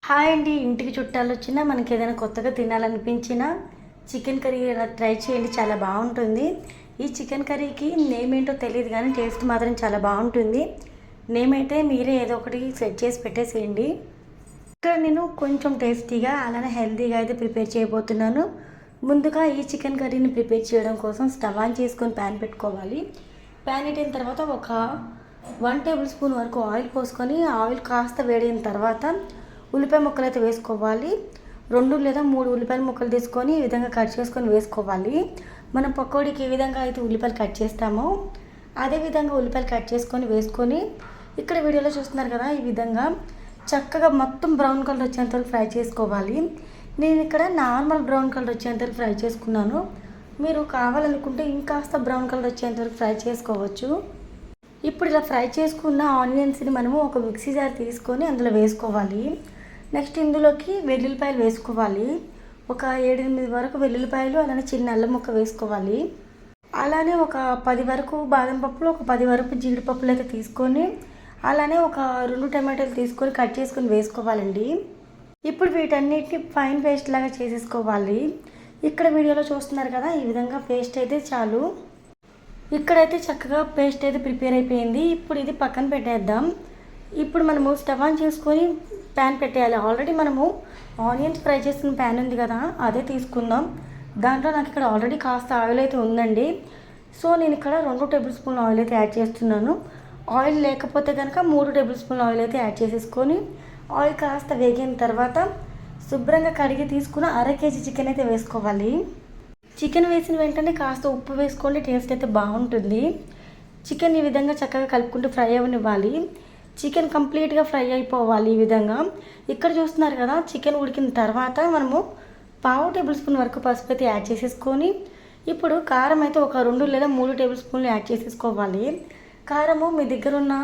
Hi అండి. ఇంటికి చుట్టాలు వచ్చినా మనకి ఏదైనా కొత్తగా తినాలనిపించినా చికెన్ కర్రీ ఇలా ట్రై చేయండి, చాలా బాగుంటుంది. ఈ చికెన్ కర్రీకి నేమ్ ఏంటో తెలియదు కానీ టేస్ట్ మాత్రం చాలా బాగుంటుంది. నేమ్ అయితే మీరే ఏదో ఒకటి సెట్ చేసి పెట్టేసేయండి. ఇక్కడ నేను కొంచెం టేస్టీగా అలానే హెల్తీగా అయితే ప్రిపేర్ చేయబోతున్నాను. ముందుగా ఈ చికెన్ కర్రీని ప్రిపేర్ చేయడం కోసం స్టవ్ ఆన్ చేసుకొని ప్యాన్ పెట్టుకోవాలి. ప్యాన్ పెట్టిన తర్వాత ఒక 1 టేబుల్ స్పూన్ వరకు ఆయిల్ పోసుకొని ఆయిల్ కాస్త వేడిన తర్వాత ఉల్లిపాయ ముక్కలు అయితే వేసుకోవాలి. 2 లేదా 3 ఉల్లిపాయల ముక్కలు తీసుకొని ఈ విధంగా కట్ చేసుకొని వేసుకోవాలి. మనం పకోడీకి ఏ విధంగా అయితే ఉల్లిపాయలు కట్ చేస్తామో అదే విధంగా ఉల్లిపాయలు కట్ చేసుకొని వేసుకొని ఇక్కడ వీడియోలో చూస్తున్నారు కదా, ఈ విధంగా చక్కగా మొత్తం బ్రౌన్ కలర్ వచ్చేంత వరకు ఫ్రై చేసుకోవాలి. నేను ఇక్కడ నార్మల్ బ్రౌన్ కలర్ వచ్చేంత వరకు ఫ్రై చేసుకున్నాను. మీరు కావాలనుకుంటే ఇంకాస్త బ్రౌన్ కలర్ వచ్చేంత వరకు ఫ్రై చేసుకోవచ్చు. ఇప్పుడు ఇలా ఫ్రై చేసుకున్న ఆనియన్స్ని మనము ఒక మిక్సీ జార్ తీసుకొని అందులో వేసుకోవాలి. నెక్స్ట్ ఇందులోకి వెల్లుల్లిపాయలు వేసుకోవాలి. ఒక 7-8 వరకు వెల్లుల్లిపాయలు, అలానే చిన్న అల్లం ముక్క వేసుకోవాలి. అలానే ఒక 10 వరకు బాదం పప్పులు, ఒక 10 వరకు జీడిపప్పులు అయితే తీసుకొని అలానే ఒక 2 టమాటాలు తీసుకొని కట్ చేసుకొని వేసుకోవాలండి. ఇప్పుడు వీటన్నిటిని ఫైన్ పేస్ట్ లాగా చేసేసుకోవాలి. ఇక్కడ వీడియోలో చూస్తున్నారు కదా, ఈ విధంగా పేస్ట్ అయితే చాలు. ఇక్కడైతే చక్కగా పేస్ట్ అయితే ప్రిపేర్ అయిపోయింది. ఇప్పుడు ఇది పక్కన పెట్టేద్దాం. ఇప్పుడు మనము స్టవ్ ఆన్ చేసుకొని ప్యాన్ పెట్టేయాలి. ఆల్రెడీ మనము ఆనియన్స్ ఫ్రై చేసిన ప్యాన్ ఉంది కదా, అదే తీసుకుందాం. దాంట్లో నాకు ఇక్కడ ఆల్రెడీ కాస్త ఆయిల్ అయితే ఉందండి. సో నేను ఇక్కడ 2 టేబుల్ స్పూన్ ఆయిల్ అయితే యాడ్ చేస్తున్నాను. ఆయిల్ లేకపోతే కనుక 3 టేబుల్ స్పూన్ ఆయిల్ అయితే యాడ్ చేసేసుకొని ఆయిల్ కాస్త వేగిన తర్వాత శుభ్రంగా కడిగి తీసుకున్న 1/2 కేజీ చికెన్ అయితే వేసుకోవాలి. చికెన్ వేసిన వెంటనే కాస్త ఉప్పు వేసుకోండి, టేస్ట్ అయితే బాగుంటుంది. చికెన్ ఈ విధంగా చక్కగా కలుపుకుంటూ ఫ్రై అవ్వనివ్వాలి. చికెన్ కంప్లీట్గా ఫ్రై అయిపోవాలి. ఈ విధంగా ఇక్కడ చూస్తున్నారు కదా, చికెన్ ఉడికిన తర్వాత మనము 1/2 టేబుల్ స్పూన్ వరకు పసుపు అయితే యాడ్ చేసేసుకొని ఇప్పుడు కారం అయితే ఒక 2 లేదా 3 టేబుల్ స్పూన్లు యాడ్ చేసేసుకోవాలి. కారము మీ దగ్గర ఉన్న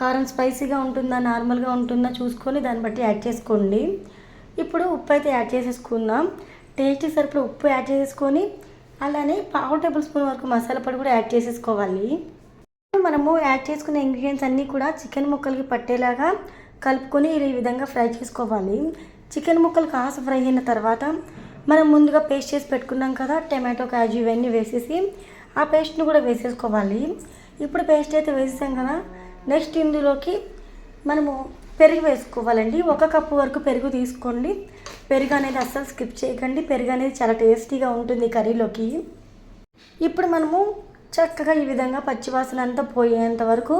కారం స్పైసీగా ఉంటుందా నార్మల్గా ఉంటుందా చూసుకొని దాన్ని బట్టి యాడ్ చేసుకోండి. ఇప్పుడు ఉప్పు అయితే యాడ్ చేసేసుకుందాం. టేస్ట్కి సరిపడా ఉప్పు యాడ్ చేసేసుకొని అలానే 1/2 టేబుల్ స్పూన్ వరకు మసాలా పొడి కూడా యాడ్ చేసేసుకోవాలి. మనము యాడ్ చేసుకునే ఇంగ్రీడియంట్స్ అన్నీ కూడా చికెన్ ముక్కలకి పట్టేలాగా కలుపుకొని ఈ విధంగా ఫ్రై చేసుకోవాలి. చికెన్ ముక్కలు కాస్త ఫ్రై అయిన తర్వాత మనం ముందుగా పేస్ట్ చేసి పెట్టుకున్నాం కదా, టమాటో, కాజు ఇవన్నీ వేసేసి ఆ పేస్ట్ని కూడా వేసేసుకోవాలి. ఇప్పుడు పేస్ట్ అయితే వేసేసాం కదా, నెక్స్ట్ ఇందులోకి మనము పెరుగు వేసుకోవాలండి. 1 కప్పు వరకు పెరుగు తీసుకోండి. పెరుగు అనేది అస్సలు స్కిప్ చేయకండి. పెరుగు అనేది చాలా టేస్టీగా ఉంటుంది కర్రీలోకి. ఇప్పుడు మనము చక్కగా ఈ విధంగా పచ్చివాసన అంతా పోయేంత వరకు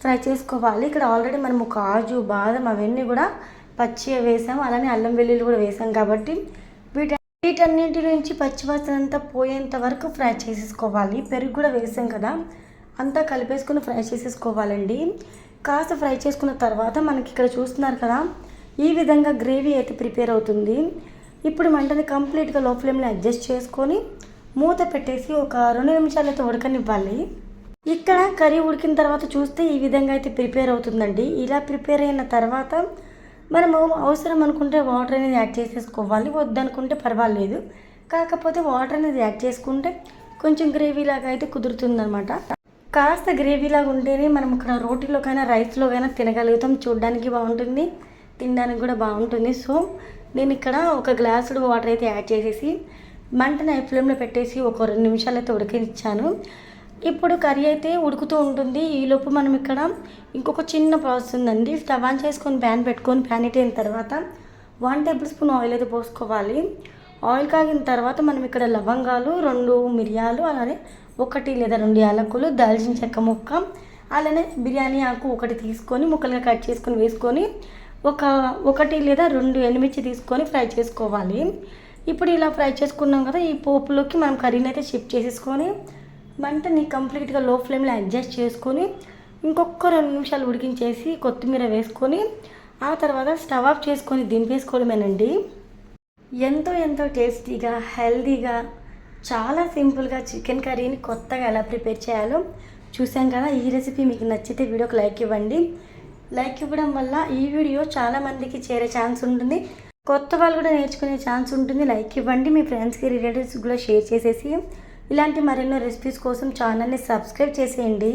ఫ్రై చేసుకోవాలి. ఇక్కడ ఆల్రెడీ మనము కాజు, బాదం అవన్నీ కూడా పచ్చిగా వేసాము, అలానే అల్లం వెల్లుల్లి కూడా వేసాం కాబట్టి వీటన్నింటి నుంచి పచ్చివాసన అంతా పోయేంత వరకు ఫ్రై చేసేసుకోవాలి. పెరుగు కూడా వేసాం కదా, అంతా కలిపేసుకుని ఫ్రై చేసేసుకోవాలండి. కాస్త ఫ్రై చేసుకున్న తర్వాత మనకి ఇక్కడ చూస్తున్నారు కదా, ఈ విధంగా గ్రేవీ అయితే ప్రిపేర్ అవుతుంది. ఇప్పుడు మంటని కంప్లీట్గా లో ఫ్లేమ్లో అడ్జస్ట్ చేసుకొని మూత పెట్టేసి ఒక 2 నిమిషాలు అయితే ఉడకనివ్వాలి. ఇక్కడ కర్రీ ఉడికిన తర్వాత చూస్తే ఈ విధంగా అయితే ప్రిపేర్ అవుతుందండి. ఇలా ప్రిపేర్ అయిన తర్వాత మనము అవసరం అనుకుంటే వాటర్ అనేది యాడ్ చేసేసుకోవాలి, వద్దనుకుంటే పర్వాలేదు. కాకపోతే వాటర్ అనేది యాడ్ చేసుకుంటే కొంచెం గ్రేవీలాగా అయితే కుదురుతుందనమాట. కాస్త గ్రేవీలాగా ఉంటేనే మనం ఇక్కడ రోటీలోకైనా రైస్లోకైనా తినగలుగుతాం. చూడడానికి బాగుంటుంది, తినడానికి కూడా బాగుంటుంది. సో నేను ఇక్కడ 1 గ్లాసుడు వాటర్ అయితే యాడ్ చేసేసి మంటని హై ఫ్లేమ్లో పెట్టేసి ఒక 2 నిమిషాలు అయితే ఉడికించాను. ఇప్పుడు కర్రీ అయితే ఉడుకుతూ ఉంటుంది. ఈలోపు మనం ఇక్కడ ఇంకొక చిన్న ప్రాసెస్ ఉందండి. స్టవ్ ఆన్ చేసుకొని ప్యాన్ పెట్టుకొని ప్యాన్ హీట్ అయిన తర్వాత 1 టేబుల్ స్పూన్ ఆయిల్ అయితే పోసుకోవాలి. ఆయిల్ కాగిన తర్వాత మనం ఇక్కడ లవంగాలు, 2 మిరియాలు, అలానే 1 లేదా 2 యాలకులు, దాల్చిన చెక్క ముక్క, అలానే బిర్యానీ ఆకు 1 తీసుకొని ముక్కలుగా కట్ చేసుకొని వేసుకొని 1 లేదా 2 ఎండుమిర్చి తీసుకొని ఫ్రై చేసుకోవాలి. ఇప్పుడు ఇలా ఫ్రై చేసుకున్నాం కదా, ఈ పోపులోకి మనం కర్రీని అయితే షిఫ్ట్ చేసేసుకొని మంటని కంప్లీట్గా లో ఫ్లేమ్లో అడ్జస్ట్ చేసుకొని ఇంకొక 2 నిమిషాలు ఉడికించేసి కొత్తిమీర వేసుకొని ఆ తర్వాత స్టవ్ ఆఫ్ చేసుకొని దింపేసుకోవడమేనండి. ఎంతో టేస్టీగా, హెల్తీగా, చాలా సింపుల్గా చికెన్ కర్రీని కొత్తగా ఎలా ప్రిపేర్ చేయాలో చూసాం కదా. ఈ రెసిపీ మీకు నచ్చితే వీడియోకి లైక్ ఇవ్వండి. లైక్ ఇవ్వడం వల్ల ఈ వీడియో చాలామందికి చేరే ఛాన్స్ ఉంటుంది, కొత్త వాళ్ళు కూడా నేర్చుకునే ఛాన్స్ ఉంటుంది. లైక్ ఇవ్వండి, మీ ఫ్రెండ్స్కి, రిలేటివ్స్కి కూడా షేర్ చేసేసి ఇలాంటి మరెన్నో రెసిపీస్ కోసం ఛానల్ని సబ్స్క్రైబ్ చేసేయండి.